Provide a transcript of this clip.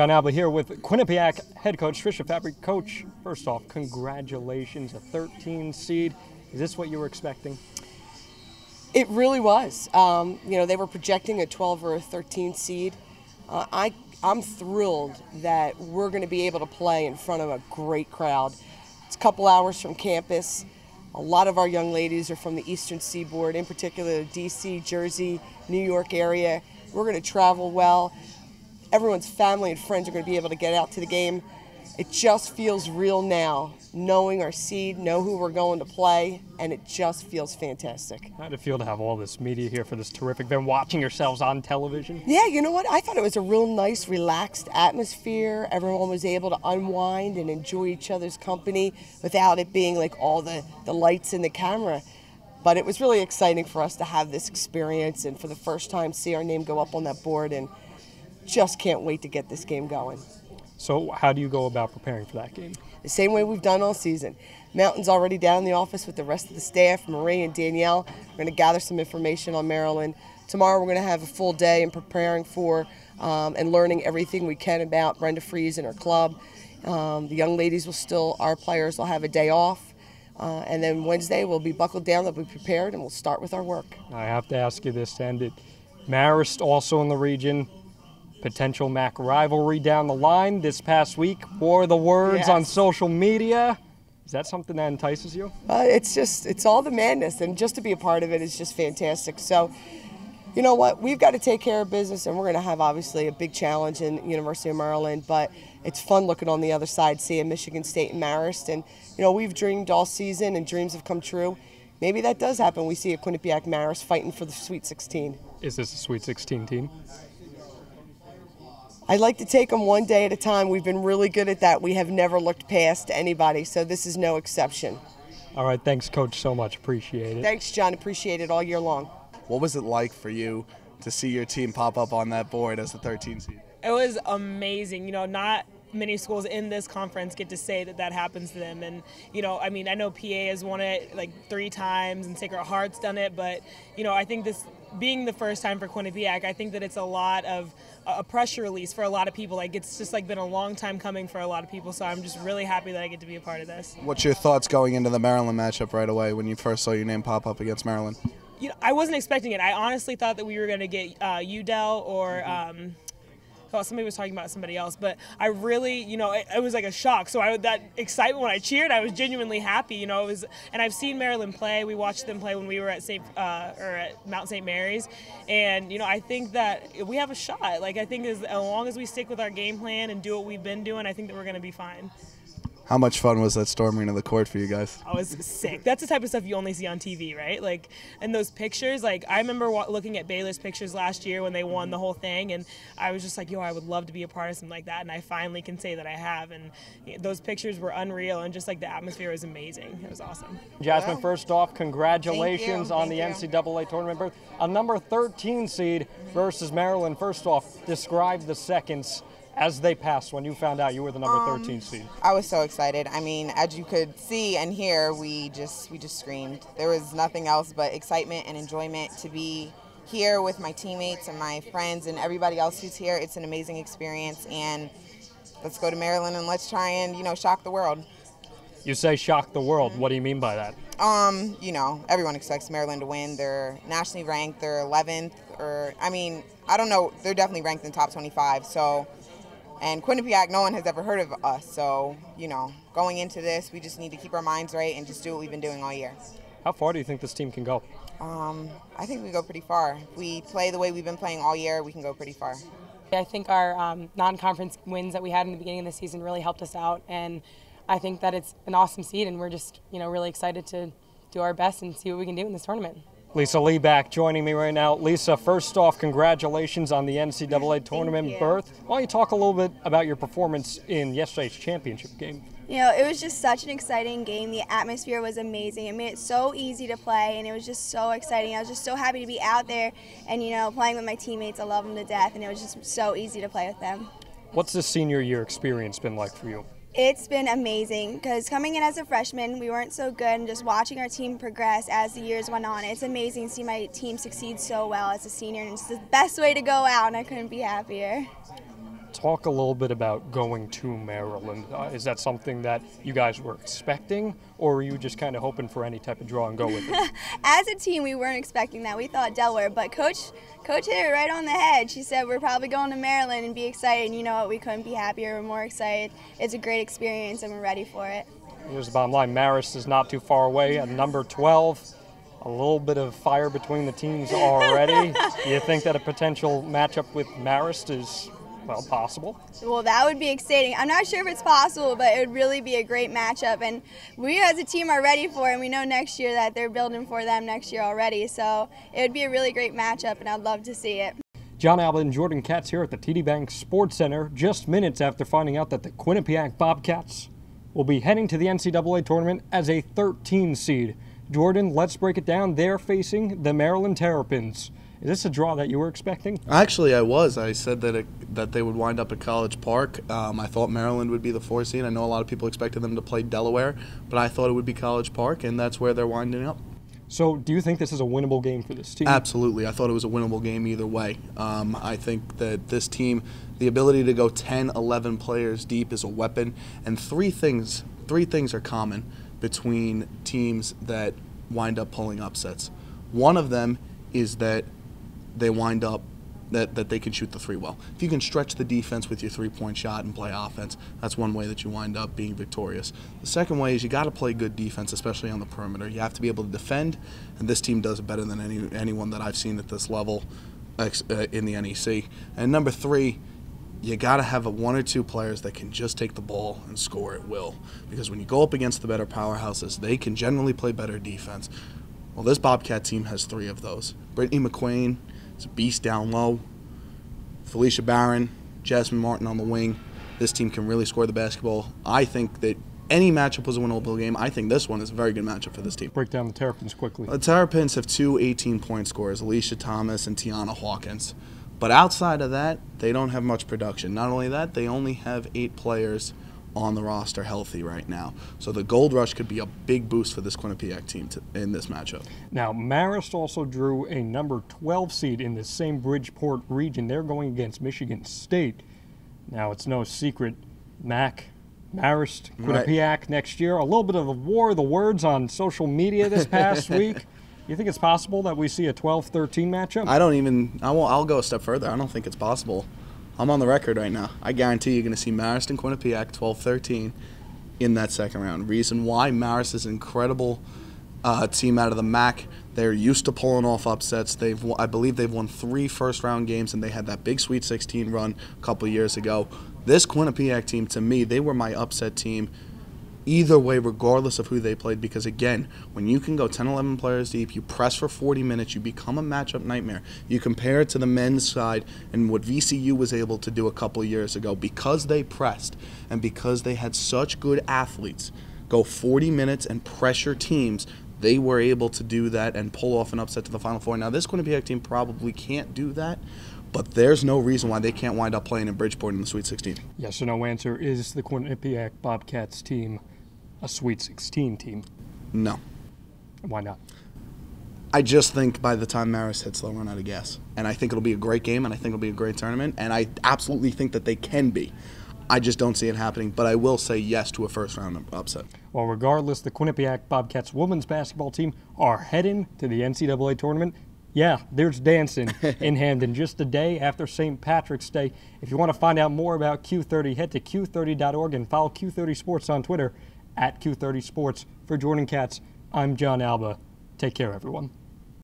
Jon Alba here with Quinnipiac head coach Trisha Fabry. Coach, first off, congratulations, a 13 seed. Is this what you were expecting? It really was. They were projecting a 12 or a 13 seed. I'm thrilled that we're going to be able to play in front of a great crowd. It's a couple hours from campus. A lot of our young ladies are from the Eastern Seaboard, in particular D.C., Jersey, New York area. We're going to travel well. Everyone's family and friends are going to be able to get out to the game. It just feels real now, knowing our seed, know who we're going to play, and it just feels fantastic. How did it feel to have all this media here for this terrific event, watching yourselves on television? Yeah, you know what? I thought it was a real nice, relaxed atmosphere. Everyone was able to unwind and enjoy each other's company without it being like all the lights and the camera. But it was really exciting for us to have this experience and for the first time see our name go up on that board, and just can't wait to get this game going. So how do you go about preparing for that game? The same way we've done all season. Mountain's already down in the office with the rest of the staff, Marie and Danielle. We're going to gather some information on Maryland. Tomorrow we're going to have a full day in preparing for and learning everything we can about Brenda Fries and her club. The young ladies our players will have a day off. And then Wednesday we'll be buckled down, they'll be prepared, and we'll start with our work. I have to ask you this to end it. Marist also in the region. Potential MAC rivalry down the line this past week. Wore the words on social media. Is that something that entices you? It's all the madness, and just to be a part of it is just fantastic. So, you know what? We've got to take care of business, and we're going to have obviously a big challenge in University of Maryland, but it's fun looking on the other side, seeing Michigan State and Marist. And, we've dreamed all season, and dreams have come true. Maybe that does happen. We see a Quinnipiac Marist fighting for the Sweet 16. Is this a Sweet 16 team? I'd like to take them one day at a time. We've been really good at that. We have never looked past anybody, so this is no exception. All right, thanks, Coach, so much. Appreciate it. Thanks, John. Appreciate it all year long. What was it like for you to see your team pop up on that board as the 13 seed? It was amazing. Not many schools in this conference get to say that happens to them. And, I know PA has won it like 3 times and Sacred Heart's done it, but, I think this being the first time for Quinnipiac, I think that it's a lot of a pressure release for a lot of people. Like, it's just been a long time coming for a lot of people, so I'm just really happy that I get to be a part of this. What's your thoughts going into the Maryland matchup right away when you first saw your name pop up against Maryland? I wasn't expecting it. I honestly thought that we were going to get UDEL or somebody was talking about somebody else, but I really, it was like a shock. So that excitement when I cheered, I was genuinely happy. And I've seen Maryland play. We watched them play when we were at at Mount St. Mary's, and I think that we have a shot. Like, I think as long as we stick with our game plan and do what we've been doing, I think that we're going to be fine. How much fun was that storming of the court for you guys? I was sick. That's the type of stuff you only see on TV, right? Like, and those pictures, like, I remember looking at Baylor's pictures last year when they won the whole thing, and I was just like, I would love to be a part of something like that, and I finally can say that I have. And those pictures were unreal, and just like the atmosphere was amazing. It was awesome. Jasmine, first off, congratulations on the NCAA tournament berth. A number 13 seed versus Maryland. First off, describe the seconds as they passed when you found out you were the number 13 seed. I was so excited. I mean, as you could see and hear, we just screamed. There was nothing else but excitement and enjoyment to be here with my teammates and my friends and everybody else who's here. It's an amazing experience, and let's go to Maryland and let's try and, shock the world. You say shock the world. What do you mean by that? Everyone expects Maryland to win. They're nationally ranked. They're 11th, I don't know. They're definitely ranked in the top 25, so. And Quinnipiac, no one has ever heard of us, so, going into this, we just need to keep our minds right and just do what we've been doing all year. How far do you think this team can go? I think we go pretty far. If we play the way we've been playing all year, we can go pretty far. I think our non-conference wins that we had in the beginning of the season really helped us out, and I think that it's an awesome seed, and we're just, really excited to do our best and see what we can do in this tournament. Lisa Lee back joining me right now. Lisa, first off, congratulations on the NCAA tournament berth. Why don't you talk a little bit about your performance in yesterday's championship game? It was just such an exciting game. The atmosphere was amazing. It made it so easy to play, and it was just so exciting. I was just so happy to be out there and, playing with my teammates. I love them to death, and it was just so easy to play with them. What's the senior year experience been like for you? It's been amazing because coming in as a freshman, we weren't so good, and just watching our team progress as the years went on. It's amazing to see my team succeed so well as a senior, and it's the best way to go out, and I couldn't be happier. Talk a little bit about going to Maryland. Is that something that you guys were expecting, or were you just kind of hoping for any type of draw and go with it? As a team, we weren't expecting that. We thought Delaware, but Coach hit it right on the head. She said we're probably going to Maryland and be excited. And you know what? We couldn't be happier. We're more excited. It's a great experience, and we're ready for it. Here's the bottom line. Marist is not too far away at number 12. A little bit of fire between the teams already. Do you think that a potential matchup with Marist is, well, possible? Well, that would be exciting. I'm not sure if it's possible, but it would really be a great matchup. And we as a team are ready for it, and we know next year that they're building for them next year already. So it would be a really great matchup, and I'd love to see it. Jon Alba and Jordan Katz here at the TD Bank Sports Center, just minutes after finding out that the Quinnipiac Bobcats will be heading to the NCAA tournament as a 13 seed. Jordan, let's break it down. They're facing the Maryland Terrapins. Is this a draw that you were expecting? Actually, I was. I said that they would wind up at College Park. I thought Maryland would be the 4 seed. I know a lot of people expected them to play Delaware, but I thought it would be College Park, and that's where they're winding up. So do you think this is a winnable game for this team? Absolutely. I thought it was a winnable game either way. I think that this team, the ability to go 10, 11 players deep is a weapon, and three things are common between teams that wind up pulling upsets. One of them is that they wind up that they can shoot the three well. If you can stretch the defense with your three-point shot and play offense, that's one way that you wind up being victorious. The second way is you got to play good defense, especially on the perimeter. You have to be able to defend, and this team does it better than anyone that I've seen at this level in the NEC. And number three, you got to have one or two players that can just take the ball and score at will. Because when you go up against the better powerhouses, they can generally play better defense. Well, this Bobcat team has three of those. Brittany McQueen is a beast down low. Felicia Barron, Jasmine Martin on the wing. This team can really score the basketball. I think that any matchup was a winnable game. I think this one is a very good matchup for this team. Break down the Terrapins quickly. The Terrapins have two 18-point scorers, Alicia Thomas and Tiana Hawkins. But outside of that, they don't have much production. Not only that, they only have 8 players on the roster healthy right now. So the Gold Rush could be a big boost for this Quinnipiac team in this matchup. Now, Marist also drew a number 12 seed in the same Bridgeport region. They're going against Michigan State. Now, it's no secret, Marist, Quinnipiac next year. A little bit of a war of the words on social media this past week. You think it's possible that we see a 12-13 matchup? I'll go a step further. I don't think it's possible. I'm on the record right now. I guarantee you're going to see Marist and Quinnipiac 12-13 in that second round. Reason why? Marist is an incredible team out of the MAC. They're used to pulling off upsets. I believe they've won 3 first-round games, and they had that big Sweet 16 run a couple years ago. This Quinnipiac team, to me, they were my upset team either way, regardless of who they played, because again, when you can go 10, 11 players deep, you press for 40 minutes, you become a matchup nightmare. You compare it to the men's side and what VCU was able to do a couple years ago because they pressed and because they had such good athletes go 40 minutes and pressure teams. They were able to do that and pull off an upset to the Final Four. Now, this Quinnipiac team probably can't do that, but there's no reason why they can't wind up playing in Bridgeport in the Sweet 16. Yes or no answer. Is the Quinnipiac Bobcats team a Sweet 16 team? No. Why not? I just think by the time Marist hits, they'll run out of gas. And I think it'll be a great game, and I think it'll be a great tournament, and I absolutely think that they can be. I just don't see it happening, but I will say yes to a first-round upset. Well, regardless, the Quinnipiac Bobcats women's basketball team are heading to the NCAA tournament. Yeah, there's dancing in Hamden just a day after St. Patrick's Day. If you want to find out more about Q30, head to Q30.org and follow Q30 Sports on Twitter @Q30 Sports. For Jordan Katz, I'm Jon Alba. Take care, everyone.